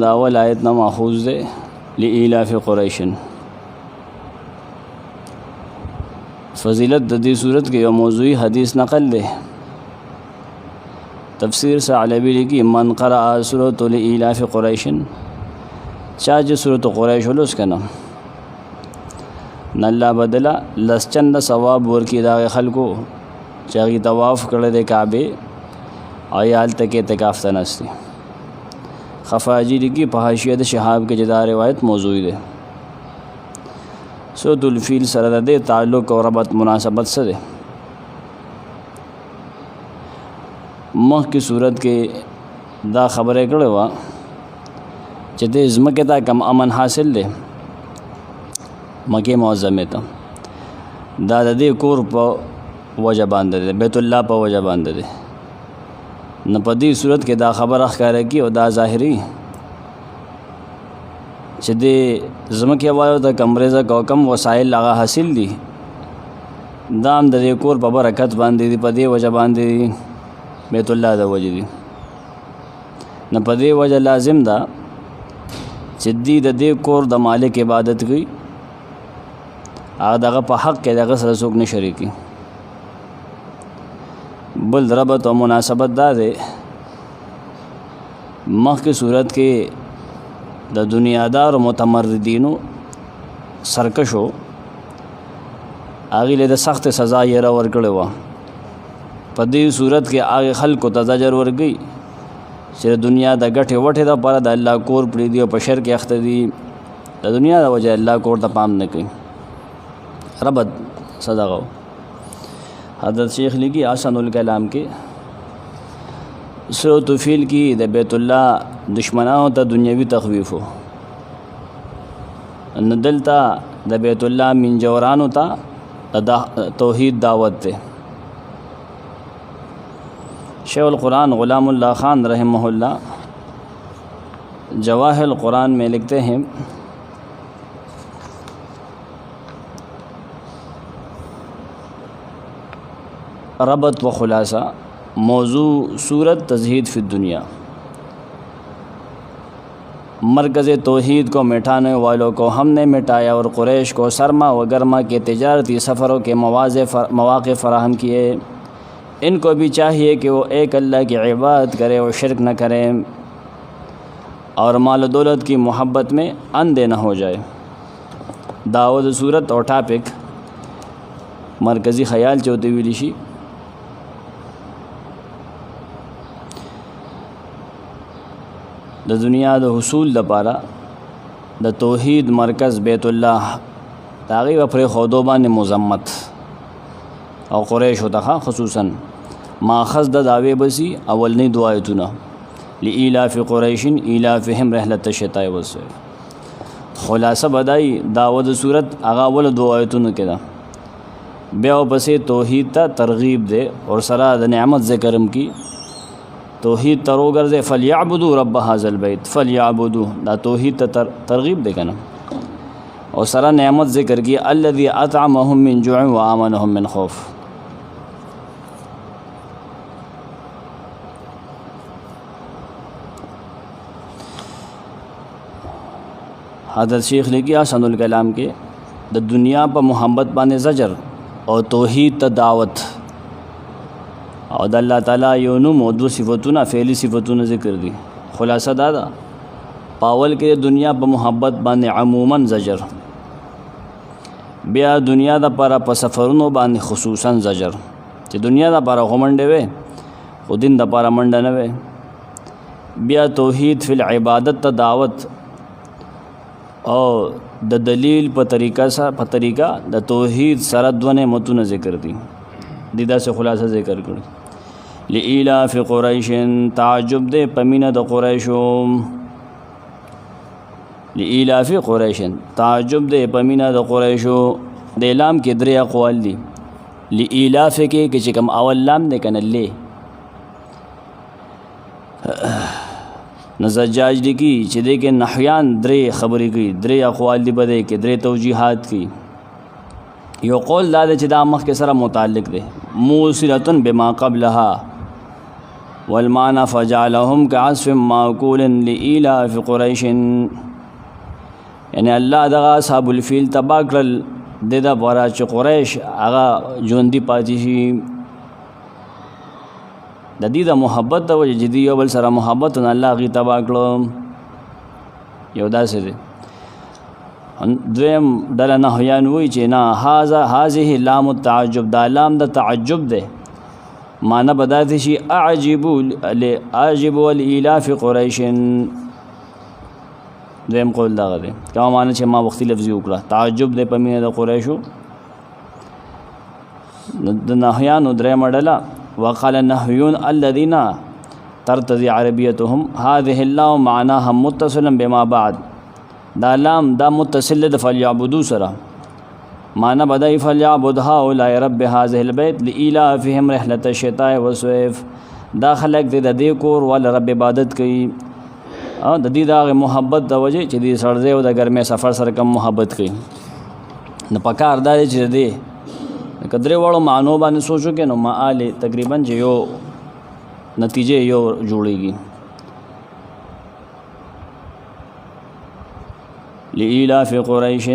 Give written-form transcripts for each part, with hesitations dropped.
د اول آیت نه ماخوذ دی لإیلاف قریشن. فضیلت د دې صورت کې یو موضوعی حدیث نقل دی. تفسیر ثعلبی لیکي من قرأ سورۃ لإیلاف قریشن، چا چې سورۃ قریش ولوس کنه الله بدلا لسچند ثواب ورکی دا خلکو چې هغه طواف کړل د کعبه او یال تک اعتکاف تنستی. خفاجی کی پہاشیہ د شہاب کے جدا روایت موضوع ہے. سورۃ الفیل سره د تعلق او ربط مناسبت سره مخ کی صورت کې دا خبره کړې و چې د ازمکه تا کم امن حاصل دی مکه معظمه ته دا د دې کور په وجه باندې بیت الله په وجه باندې دی. نو په دې صورت کې دا خبره ښکاره کی او دا ظاهري چې د زمکه وایو د کمرزه کوکم وسایل هغه حاصل دي دا هم د دې کور په برکت باندې دی، په دې وجه باندې بیت الله د وجه دي. نو په دې وجه لازم ده چې د دې کور د مالک عبادت کوي هغه دغه په حق کې دغه سره څوک نه شریکي. بل ربط و مناسبت دا دے مخ کی صورت کے د دنیادار و متمردینو سرکشو آغی لے دا سخت سزا یہ را ورکڑے وا. پا دی صورت کے آغی خلق کو تزاجر ورگئی چر دنیا دا گٹھے وٹھے دا پارا دا اللہ کور پڑی دی و پشر کے اخت دی دا دنیا دا وجہ اللہ کور دا پام نکی ربط صدقو. حضرت شیخ لکی احسن الکلام کے سورۃ الفیل کی د بیت اللہ دشمنانو ته دنیوي تخویف و ندلتا د بیت الله من جورانو ته توحید دعوت تے. شیخ القرآن غلام اللہ خان رحمہ اللہ جواہر القرآن میں لکھتے ہیں ربط و خلاصہ موضوع صورت تزہید فی الدنیا. مرکز توحید کو مٹانے والوں کو ہم نے مٹایا اور قریش کو سرما و گرما کے تجارتی سفروں کے مواقع فراہم کیے. ان کو بھی چاہیے کہ وہ ایک اللہ کی عبادت کرے اور شرک نہ کریں اور مال و دولت کی محبت میں اندھے نہ ہو جائے. دعوت صورت اور ٹاپک مرکزی خیال چوتی ویلی شي د دنیا د حصول لپاره د توحید مرکز بیت الله تاغي و پر خودو باندې مزمت او قریش ته خصوصا ماخذ د داوی بسی اول نه دعایتونه لإیلاف قریشن ایلافهم رحلت الشتاء والصيف. خلاصه بدای داود صورت هغه اول دعایتونه کړه بیا پسې توحید ته ترغیب دے اور سره د نعمت ذکرم کی توحید ترو گرزے فلیعبدو رب هذا البیت. فلیعبدو دا توحید ترغیب دے کنا اور سرا نعمت ذکر کی الذی اطعمهم من جوع و آمنهم من خوف. حضرت شیخ لکی احسن الکلام کے د دنیا پا محبت باندې زجر اور توحید تا دعوت او د الله تعالی یو نوم او دو صفتونه فعلی صفتونه ذکر دي. خلاصه دا ده پاول کې دنیا په محبت باندې عموما زجر، بیا دنیا د پاره په سفرونو باندې خصوصا زجر چې دنیا د پاره غمنډه وي خو دین د پاره منډه نه وي. بیا توحید فی العبادت ته دعوت او د دلیل په طریقہ د توحید سره دوه نعمتونه ذکر دي. دیدا سے خلاصہ ذکر کړي لإیلاف قریشن تعجب دے پمینہ د قریشو لإیلاف قریشن تعجب دے پمینہ د قریشو د اعلام کې درې اقوال دي. لإلاف کې چې کوم اول لام دی کنه لی نو زجاج لیکي چې دې کې نحویان درې خبرې کوي، درې اقوال دي بده کې درې توجیحات کوي. یو قول دا چې دا مخکې سره متعلق دی موصلة بما قبلها والمعنى فجعلهم كعصف مأكول لإلاف قريش، یعنی الله دغه اصحاب الفیل تبا کړل د دا پاره چې قریش هغه ژوندي پاتې شي. د دې د محبت د وجې جدي یو بل سره محبت نه الله غي تبا کړو. یو داسې دی. دویم ډله نحویان وایي چې نه هذه لام التعجب، دا لام د تعجب دی، معنی بدات شي اعجب الإلاف قریش. دویم قول دا دی کوم معنی چې ما وختي لفظي وکړه تعجب دی په مینه د قریشو. د نحویانو درېمه ډله وقال النحویون الذين ترتضي عربيتهم هذه اللام معناها متصلا بما بعد، دا لام دا متصل د فليعبدوا سره، معنی بدای فليعبد هؤلاء رب هذه البيت لإلافهم رحلة الشتاء والصيف. دا خلق د دې کور ول رب عبادت کوي او د دې دا محبت د وجه چې دې سړځي او د ګرمه سفر سره کم محبت کوي. نو پکار دا چې دې کدرې وړو معنو باندې سوچو کې نو معال تقریبا چې یو نتیجه یو جوړيږي. لإلاف قریش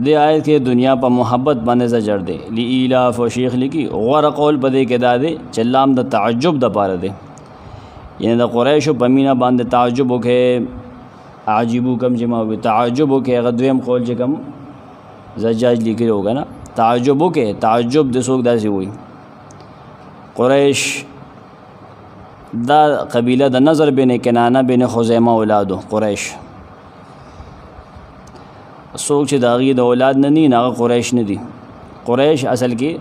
دې آیت کې دنیا په محبت باندې زجر دی. لإلاف او شیخ لیکي غوړ قول په دې کې دا دی چې لام د تعجب د پاره دی، یعنی د قریشو په مینا باندې تعجب وکړي. عجیبو کم جمع وي تعجب وکړي. هغه دویم قول چې کم زجاج لیکلی ہوگا نا تعجب وکړي. تعجب د څوک داسې وي قریش دا قبیله د نظر بن کنانه بن خزیمه اولادو قریش، څوک چې د هغې د اولاد نه ني هغه قریش نه دي. قریش اصل کې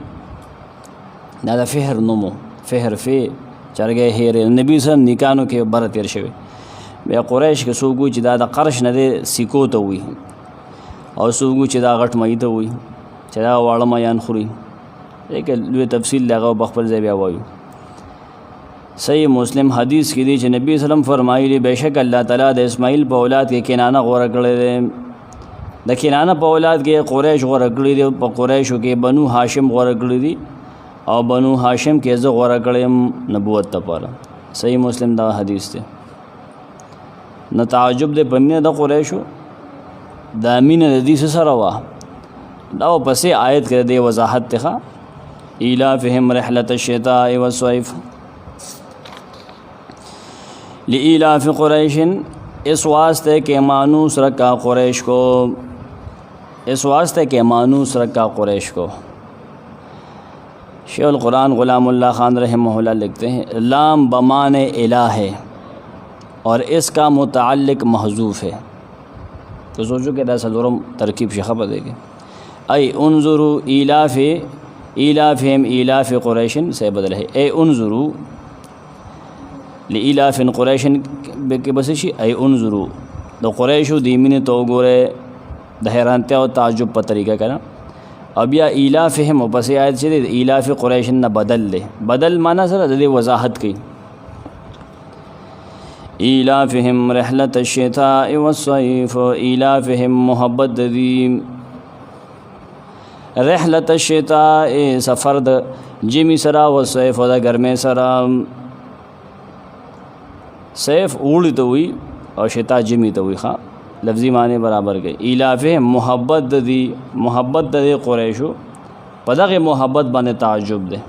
دا د فهر نومو، فهر فی چرګه هیر نبی سره نکانو کې بر تیر شوی. بیا قریش کې څوک چې دا د قرش نه دی سیکو ته وي، او څوک چې دا غټ مې ته وي چې دا واړه میان خوري. لیکن لوی تفصیل لغه بخپل ځای بیا وایو. صحیح مسلم حدیث کې دی چې نبی سلام فرمایلی بهشک الله تعالی د اسماعیل په اولاد کې کنانه غوړه کړی دی، د کنانه په اولاد کې قریش غوړه کړی دی، په قریشو کې بنو هاشم غوړه کړی دی او بنو هاشم کې زه غوړه کړم نبوت لپاره. صحیح مسلم دا حدیث دی. نه تعجب دی په مینه د قریشو، دا مینه د دې سره وا دا پسې آیت کې د وضاحت ته إلافهم رحلة الشتاء والصيف. لإلاف قریش اس واسطے کہ مانوس رکھا قریش کو، اس واسطے کہ مانوس رکھا قریش کو. شیخ القرآن غلام اللہ خان رحمہ اللہ لکھتے ہیں لام بمان الہ ہے اور اس کا متعلق محذوف ہے. تو سوچو کہ دا سلورم ترکیب شیخہ پہ دے گے. ای انظروا إلافهم إلاف قریش سے بدل ہے. اے انظروا لإلاف قریش کې بس شي ای انظروا د قریشو د مینې تو ګوره د حیرانتیا او تعجب په طریقه کنه. اب یا إلافهم پس آیت چې د إلاف قریش نه بدل له بدل معنا سره د وضاحت کوي. إلافهم رحلة الشتاء والصيف، إلافهم محبت دی رحلة الشتاء سفر د جمی سرا و صيف د ګرمه سرا. صيف اوړی ته وي او شتا جمی ته وي، ښا لفظي معنی برابر گئی. إلافهم محبت دی محبت د قریشو په دغه محبت باندې تعجب ده.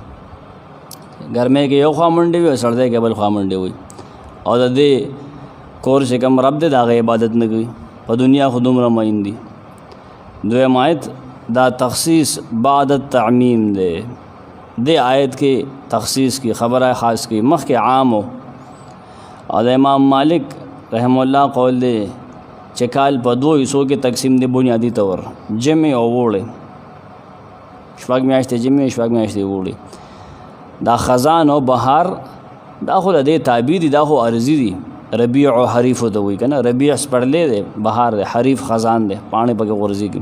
ګرمه کې یو خامنډي وي، سړده کې بل خامنډي وي، او د دې کور چې کوم رب دې دغه عبادت نه کوي په دنیا خودم را مایندي. دویم آیت دا تخصیص بعد التعمیم دے. دے آیت کے تخصیص کی خبر خاص کی مخ کے عام ہو. اور امام مالک رحم اللہ قول دے چکال په دوه حصو کې تقسیم دی بنیادی طور جمع او وړي. شپږ میاشتې جمع شپږ میاشتې وړي. دا خزان او بهار دا خو د تعبیر دا خو ارزي دي. ربیع او حریف ته وي کنه. ربیع سپړلې دی، بهار دی، حریف خزان دی، پانی پکې غورځي کی.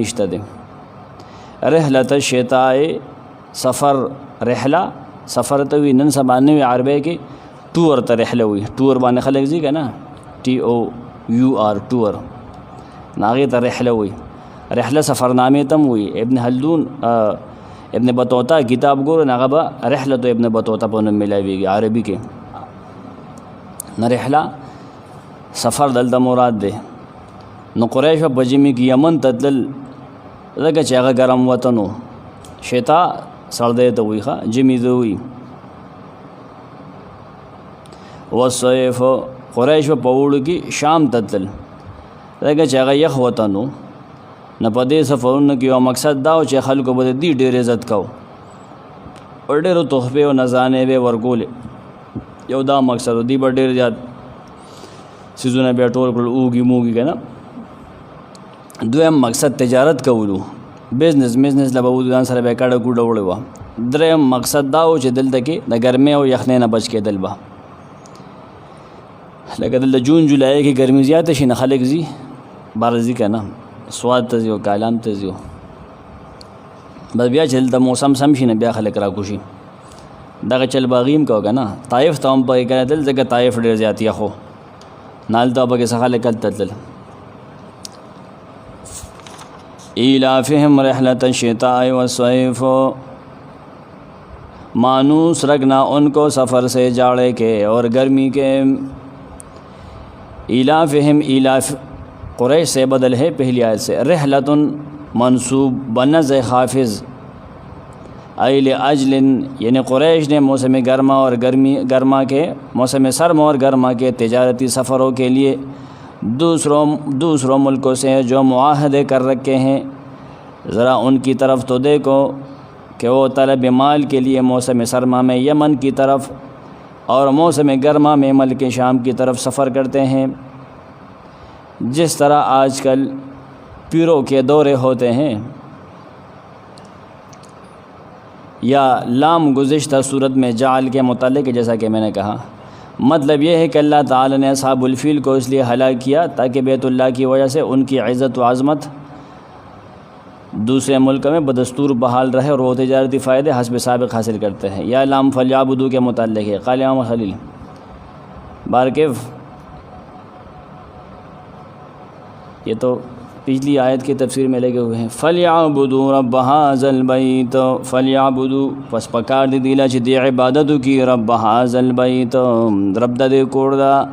نشته دی. رحلت الشتاء سفر رحله سفر ته وي، نن سبا نوې عربی کې ټور ته رحله وي. ټور باندې خلک ځي که نه، TOUR ټور، ناغې ته رحله وي. رحله سفرنامې ته هم وي. ابن خلدون ابن بطوطه کتاب ګورو هغه به رحلت ابن بطوطه په نوم ملاویږي عربي کې. نه رحله سفر دلته مراد دی. نو قریش په ژمي کې یمن ته تلل، ځکه چې هغه ګرم وطن و. شتا سردی ته وایي، ښه ژمي ته وایي. والصيف قریش په اوړو کې شام ته تلل، ځکه چې هغه یخ وطن و. نه په دې سفرونو کې یو مقصد دا و چې خلکو به د دې ډېر عزت کوو، او ډېرو تحفې او نذرانې به ورکولې. یو دا مقصد و. دوی به ډېر زیات څیزونه بیا ټول کړل، اوږي موږي که نه. دویم مقصد تجارت کولو، بزنس له به ځان سره به یې کډه کوډه وړې وه. دریم مقصد دا و چې دلته کې د ګرمۍ او یخنۍ نه بچ کېدل به. لکه دلته جون جولای کې ګرمي زیاته شي، نه خلک ځي بهر ځي که نه، سوات ته ځي او کالام ته ځي. بس بیا چې دلته موسم سم شي نه بیا خلک راکوشي. دغه چل باغیم کو که نه. طایف ته هم پکې کتل، ځکه طایف ډېر زیات یخ و، نه هلته پکې څه خلک هلته تلل. ایلافهم رحلة الشتاء والصيف، مانوس رکھنا ان کو سفر سے جاڑے کے اور گرمی کے. ایلافهم ایلاف قریش سے بدل ہے پہلی آیت سے. رحلۃ منصوب بنز خافظ، ایل اجل یعنی قریش نے موسم گرما اور گرما کے موسم سرما اور گرما کے تجارتی سفروں کے لیے دوسروں ملکوں سے جو معاہدے کر رکھے ہیں، ذرا ان کی طرف تو دیکھو کہ وہ طلب مال کے لیے موسم سرما میں یمن کی طرف اور موسم گرما میں ملک شام کی طرف سفر کرتے ہیں. جس طرح آج کل پیروں کے دورے ہوتے ہیں. یا لام گزشتہ صورت میں جعل کے متعلق، جیسا کہ میں نے کہا، مطلب یہ ہے کہ اللہ تعالی نے اصحاب الفیل کو اس لیے ہلاک کیا تاکہ بیت اللہ کی وجہ سے ان کی عزت و عظمت دوسرے ملک میں بدستور بحال رہے اور وہ تجارتی فائدے حسب سابق حاصل کرتے ہیں. یا لام فلیعبدوا کے متعلق ہے. قال امام خلیل بارکیف، یہ تو پچھلی آیت کی تفسیر میں لگے ہوئے ہیں. فلیعبدوا رب ھذا البیت، فلیعبدوا پس پکار دی دیلا چې دی عبادت کی رب ھذا البیت، رب د دې کور دا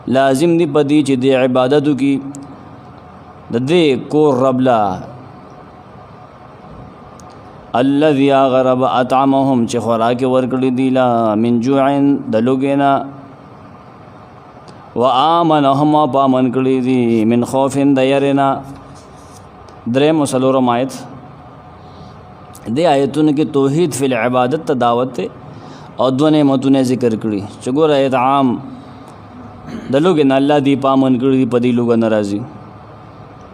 لازم دی پدی چې دی عبادت کی د دې کور رب لا. الذي غرب اطعمهم چې خوراک ورکړي دیلا من جوع د لوګینا، وآمنهم پامن کړي دي من خوف د يرنا. دریم وسلورم آیت. دې آیتونو کې توحید فی العبادت ته دعوت ته او دوه نعمتونه ذکر کړي چې ګوره اطعام د لوګینا الله دی پامن کړي دي، پدې لوګ ناراضي.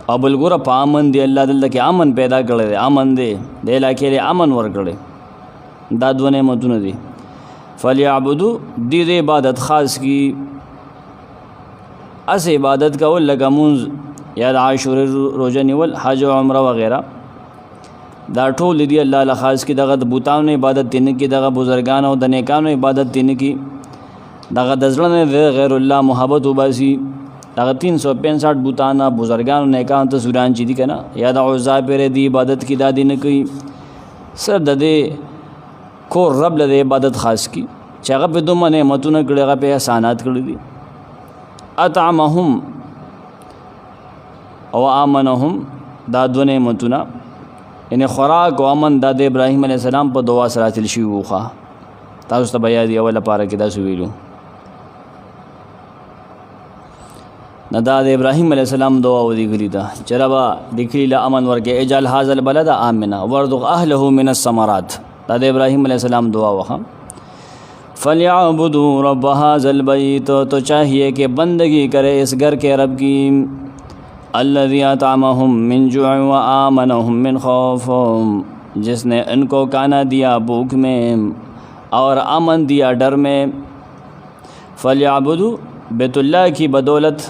او بل ګوره پامن دی الله دلته کې امن پیدا کړی دی، امن دی د علاقې امن ورکړي. دا دوه نعمتونه دي. فلیعبدوا دې عبادت خاص کی اس عبادت کول لکه مونځ یا د عاشورې روژه نیول، حج او عمره وغیرہ، دا ټول دی الله له خاص کی. دغه د بوتانو عبادت دین کی، دغه بزرګانو او د نیکانو عبادت دین کی، دغه د زړه نه غیر الله محبت وباسي. دغه 365 بوتانه بزرګانو نیکانو ته سوران چې دي که نه، یا د عزا پرې دی عبادت کی دا دی نه کوي. سر د دې کور رب له عبادت خاص کی چې هغه په دومره نعمتونه کړي، هغه په احسانات کړي دي. اطعمهم او آمنهم دا دوه نعمتونه، یعنی خوراک او امن دا د ابراهیم علیه السلام په دعا سره حاصل شوي وو. تاسو ته به یاد وي اوله پاره کې داسې ویلو. نه دا د ابراهیم علیه السلام دعا ودیګلې ده چې ربه دکلي له امن ورکې، اجعل هذا البلد آمنا وارزق اهله من الثمرات. دا د ابراهیم علیه السلام دعا وخه. فلیعبدوا رب ھذا البیت، تو چاہیے کہ بندگی کرے اس گھر کے رب کی. الذی اطعمهم من جوع وآمنهم من خوف، جس نے ان کو کھانا دیا بھوک میں اور امن دیا ڈر میں. فلیعبدوا بیت اللہ کی بدولت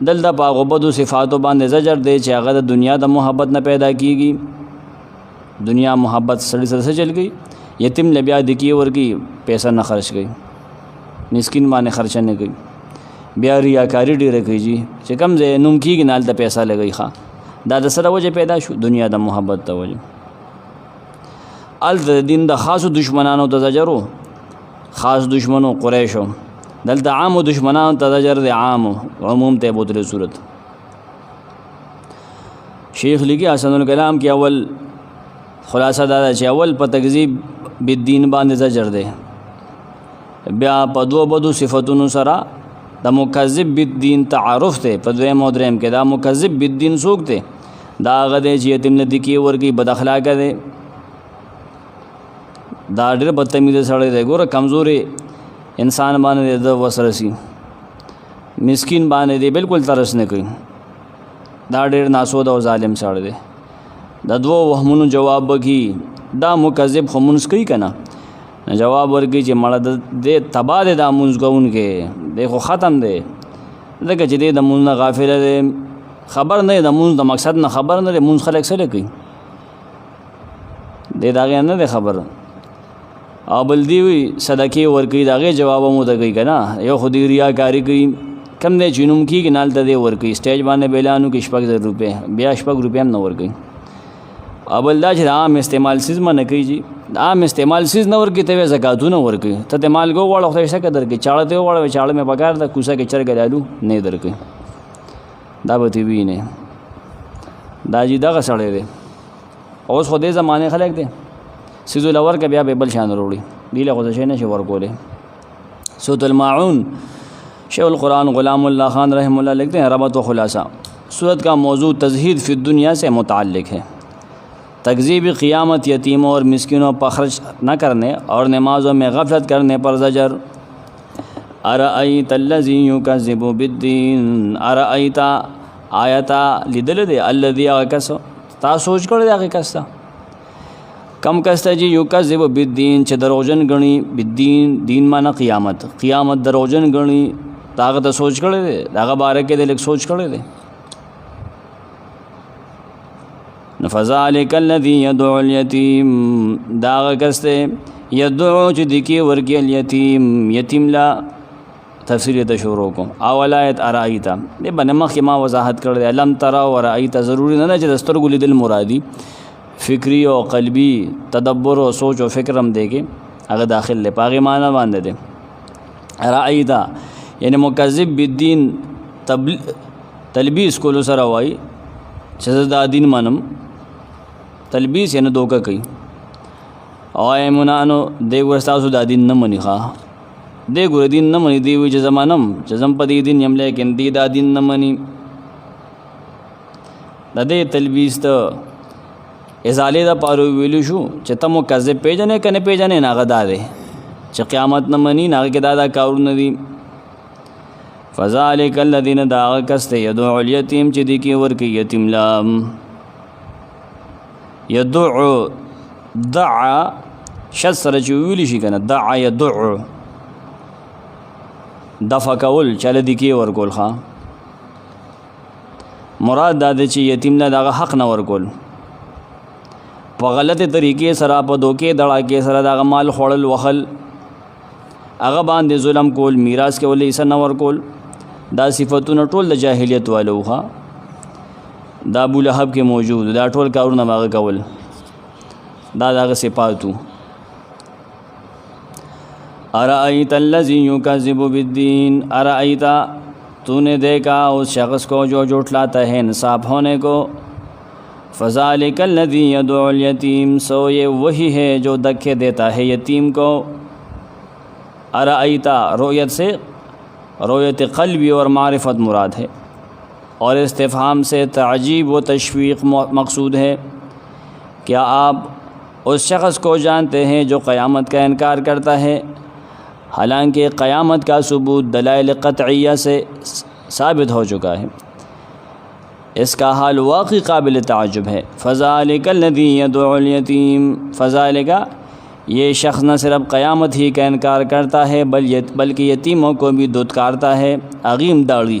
دلته په هغو بدو صفاتو باندې زجر دی چې هغه د دنیا د محبت نه پیدا کیږي. دنیا محبت سړی سره چل گئی. یتیم له بیا د کی ورګي پیسې نه خرج کړي، مسکین باندې خرچ نه کوي، بیا ریاکاری ډیره کوي چې کم ځای نوم کیږي نه د پیسې لګي. ښه دا د سره وجه پیدا شو دنیا د محبت ته وجه. ال د دین د خاصو دشمنانو ته زجرو، خاص دشمنو قریشو، دلته عامو دشمنانو ته زجر د عامو عموم ته بوتله صورت. شیخ لیکي حسن الکلام کې اول خلاصه دا چې اول په تکذیب بالدین باندې زجر دی، بیا په دوه بدو صفاتونو سره د مکذب بالدین تعارف ته په دویم او دریم کې. دا مکذب بالدین څوک دی؟ دا هغه دی چې یتیم نه دکی ورکی، بد اخلاقه دی، دا ډېر بدتمیز سړی دی. ګوره کمزوري انسان باندې د وسرسي، مسکین باندې دی بالکل ترس نه کوي، دا ډېر ناسود او ظالم سړی دی. د دوه وهمونو جواب وکي دا مکذب خو مونځ کوي که نه، جواب ورکړي چې مړه د تبا دی دا مونځ کوونکی دی خو ختم دی، ځکه چې دی د مونځ نه غافله دی، خبر نه دی د مونځ د مقصد نه خبر نه دی. مونځ خلک څه کوي دی د هغې نه دی خبر. او بل دی وي صدقې ورکوي، د هغې جواب هم ورته کوي که نه. یو خو دی ریاکاري کوي، کم دی چې نوم کېږي نه هلته دی ورکوي، سټیج باندې به اعلان وکړي 6,000 روپۍ، بیا 6 روپۍ هم نه ورکوي. او بل دا چې د عام استعمال سیز منع کوي، چې د عام استعمال سیز نه ورکوي ته زکاتونه ورکوي. ته ته مالګه وغواړه خدای شته که درکوي، چاړه ته وغواړه چاړه مې پکار ده، کوڅه کې چرګ لالو نه درکوي. دا به ته وینې دا چې دغه سړی دی. اوس خو دې زمانې خلک دی سیزو له ورکه بیا به بل شان وروړي، دې له خو څه شی نه شي ورکولی. سورۃ الماعون شیخ القرآن غلام اللہ خان رحمہ اللہ لکھتے ہیں ربط و خلاصہ. سورت کا موضوع تزہید فی الدنیا سے متعلق ہے. تکذیب قیامت، یتیموں اور مسکینوں پر خرچ نہ کرنے اور نمازوں میں غفلت کرنے پر زجر. ارأیت الذی یکذب بالدین، ارأیت آیتا لیدل دی الذی کس تا سوچ کړی دی هغه کس ته کم کس ته چې یکذب بالدین چې دروغجن ګڼي، بالدین دین معنی قیامت، قیامت دروغجن ګڼي، هغه ته سوچ کړی دی، هغه باره کې دی لږ سوچ کړی دی. فذلک الذی یدعو الیتیم، دا هغه کس دی یدعو چې دکی ورکي الیتیم، یتیم لا تفسیر ته شروع کوم. اول آیت ارایت دې باندې مخکې ما وضاحت کړی دی. لم ترى ورایت ضروری نه چې د سترګو لیدل مرادي، فکری او قلبی تدبر او سوچ او فکر هم دی کې هغه داخل دی، په هغې معنی باندې دی. رایت یعنی مکذب بالدین تلبیس کولو سره وایي چې زه دا دین منم، تلبیس یعنی دوکه کوي. او ایمونانو دی ګوره ستاسو دا دین نه مني، ښه دی ګوره دین نه مني، دی وایي چې زه منم چې زه په دې دین یم، لیکن دی دا دین نه مني. د دې تلبیس ته ازالې دپاره ویلو شو چې ته مکذب پیژنې که نه پیژنې، نه هغه دا دی چې قیامت نه مني، نه هغه کې دا کارونه دي. فذلک الذین، دا هغه کس دی یدعو الیتیم چې دی کې ورکوي یتیم لام. یدعو دعا شد سره چې ویلی شي که نه، دعا یدعو دفع کول چله دی کې ورکول. ښه مراد دا دی چې یتیم له دغه حق نه ورکول، په غلطې طریقې سره، په دوکې دړاکې سره دغه مال خوړل وخل، هغه باندې ظلم کول، میراث کې ولې حصه نه ورکول، دا صفتونه ټول د جاهلیت والو ښه دا ابو لهب کې موجود، دا ټول کارونه هغه کول، دا دغه صفاتو. ارأیت الذی یکذب بالدین، ارأیت تو نے دیکھا اس شخص کو جو جھٹلاتا ہے انصاف ہونے کو. فذلک الذی یدعو الیتیم، سو یہ وہی ہے جو دھکے دیتا ہے یتیم کو. ارأیت رؤیت سے رؤیت قلبی اور معرفت مراد ہے، اور استفہام سے تعجیب و تشویق مقصود ہے. کیا آپ اس شخص کو جانتے ہیں جو قیامت کا انکار کرتا ہے، حالانکہ قیامت کا ثبوت دلائل قطعیہ سے ثابت ہو چکا ہے؟ اس کا حال واقعی قابل تعجب ہے. فذلک الذی یدعو الیتیم، فذلک یہ شخص نہ صرف قیامت ہی کا انکار کرتا ہے بلکہ یتیموں کو بھی دھتکارتا ہے. عظیم داڑھی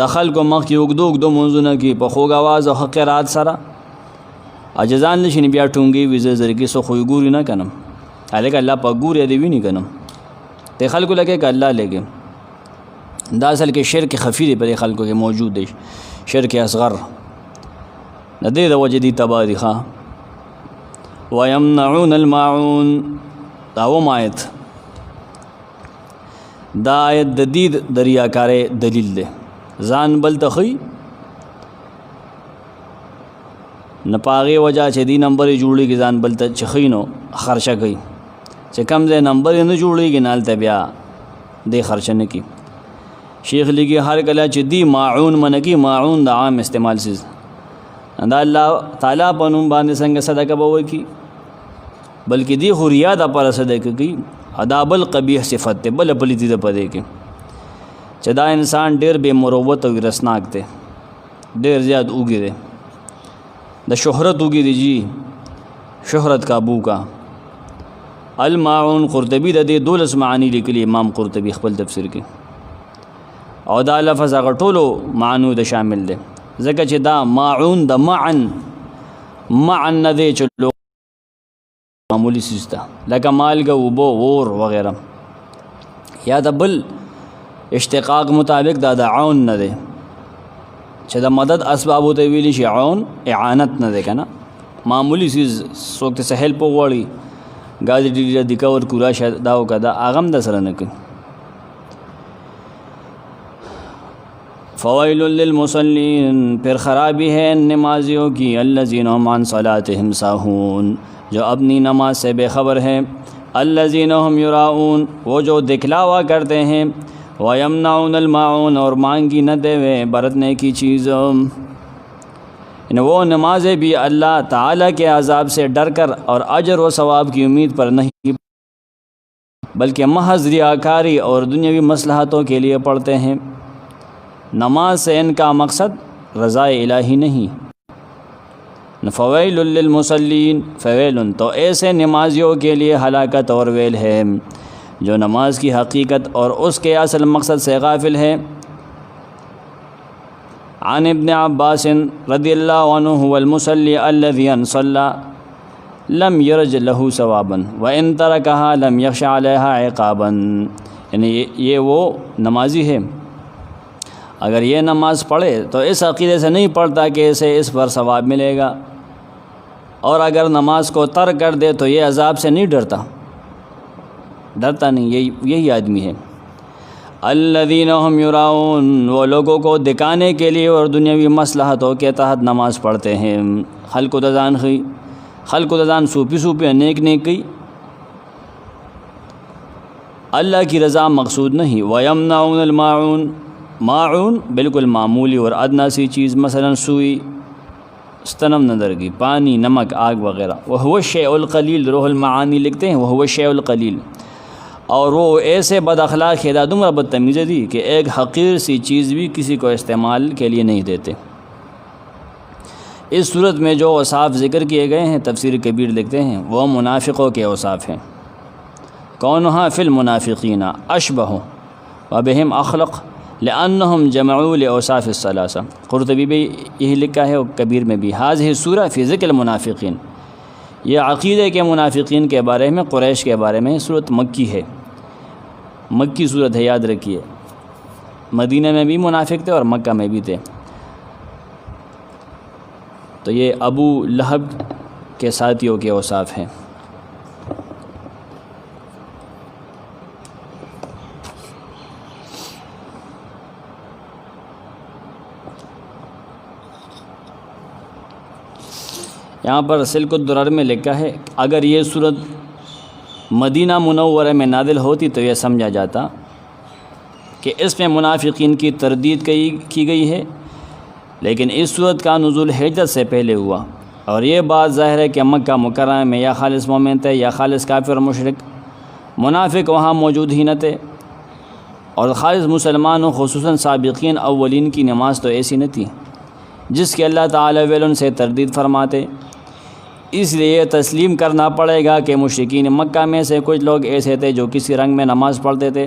د خلکو مخکې اوږدو اوږدو منځونه کې په خوږ اواز او ښه قرات سره اجزان نشي بیا ټونګې وي زرګې سو خو ګوري نه کنم هلکه الله په ګوري دی ویني کنم ته خلکو لګي ک الله لګي دا اصل کې شرک خفي دی په خلکو کې موجود دی شرک اصغر د دې د وجه دي تباریخه ويمنعون الماعون دا و مایت دا آیت د دې د ریاکارۍ دلیل دی ځان بل ته ښي نه په هغې وجه چې دې نمبر یې جوړېږي ځان بل ته چې ښي نو خرچه کوي چې کم ځای نمبر یې نه جوړېږي نه هلته بیا دې خرچه نه کي شیخ لیکي هر کله چې دی ماعون منه کي ماعون د عام استعمال سیز دا الله تعالی په نوم باندې څنګه صدقه به وکړي بلکې دی خو ریا د پاره صدقه کوي ادا بل قبیح صفت دی بل پلیتی ده پدې کې چې دا انسان ډېر بے مروت او رسناک دی ډېر زیات اوږي دی د شهرت اوږي دی جی شهرت کابو کا الماعون قرطبی د دې 12 معانی لیکلي امام قرطبی خپل تفسیر کې او دا لفظ هغه ټولو معنو د شامل دی ځکه چې دا ماعون د معن نه دی چې معمولی سیسته لکه مالګه اوبو اور وغیرہ یا د بل اشتقاق مطابق دا د عون نه دی چې د مدد اسبابو ته ویلی شي عون اعانت نه دی کنه معمولی سیز څوک ته سهل په وړي ګاډي ډیره د کور کورا شاید دا او کدا اغم د سره نه کوي فویل للمصلین پھر خرابی ہے نمازیوں کی الذین هم عن صلاتهم ساہون جو اپنی نماز سے بے خبر ہیں الذین هم یراؤون وہ جو دکھلاوا کرتے ہیں ویمنعون الماعون اور مانگی نہ دیوے برتنے کی چیزوں وہ نمازیں بھی اللہ تعالیٰ کے عذاب سے ڈر کر اور اجر و ثواب کی امید پر نہیں بلکہ محض ریاکاری اور دنیاوی مصلحتوں کے لیے پڑھتے ہیں نماز سے ان کا مقصد رضا الہی نہیں فویل للمصلین فویل تو ایسے نمازیوں کے لیے ہلاکت اور ویل ہے جو نماز کی حقیقت اور اس کے اصل مقصد سے غافل ہے عن ابن عباس رضی اللہ عنہ هو المصلی الذي ان صلى لم يرج له ثوابا وان تركها لم يخش عليها عقابا یعنی یہ وہ نمازی ہے اگر یہ نماز پڑھے تو اس عقیدے سے نہیں پڑھتا کہ اسے اس پر ثواب ملے گا اور اگر نماز کو ترک کر دے تو یہ عذاب سے نہیں ڈرتا نہیں یہی آدمی ہے الذین هم یراؤون وہ لوگوں کو دکھانے کے لیے اور دنیاوی مصلحتوں کے تحت نماز پڑھتے ہیں خلق دزان سوپی نیکی اللہ کی رضا مقصود نہیں ویمنعون الماعون معون بالکل معمولی اور ادنا سی چیز مثلا سوئی استنم نظر کی پانی نمک آگ وغیرہ وہ الشیء القلیل روح المعانی لکھتے ہیں وہ الشیء القلیل اور وہ ایسے بد اخلاق ہے دمرا بدتمیز دی کہ ایک حقیر سی چیز بھی کسی کو استعمال کے لیے نہیں دیتے اس صورت میں جو اوصاف ذکر کیے گئے ہیں تفسیر کبیر لکھتے ہیں وہ منافقوں کے اوصاف ہیں کونہا فی المنافقین اشبہ وبہم اخلق لأنهم جمعوا لأوصاف الثلاثہ قرطبی بھی یہی لکھا ہے اور کبیر میں بھی هذه السورہ فی ذکر المنافقین یہ عقیدے کے منافقین کے بارے میں قریش کے بارے میں صورت مکی ہے مکی صورت ہے یاد رکھیے مدینہ میں بھی منافق تھے اور مکہ میں بھی تھے تو یہ ابو لہب کے ساتھیوں کے اوصاف ہیں یہاں پر سلک الدرر میں لکھا ہے اگر یہ صورت مدینہ منورہ میں نازل ہوتی تو یہ سمجھا جاتا کہ اس میں منافقین کی تردید کی گئی ہے لیکن اس صورت کا نزول ہجرت سے پہلے ہوا اور یہ بات ظاہر ہے کہ مکہ مکرمہ میں یا خالص مومن تھے یا خالص کافر مشرک منافق وہاں موجود ہی نہ تھے اور خالص مسلمانوں خصوصاً سابقین اولین کی نماز تو ایسی نہ تھی جس کے اللہ تعالیٰ ویلن سے تردید فرماتے اس لیے تسلیم کرنا پڑے گا کہ مشرکین مکہ میں سے کچھ لوگ ایسے تھے جو کسی رنگ میں نماز پڑھتے تھے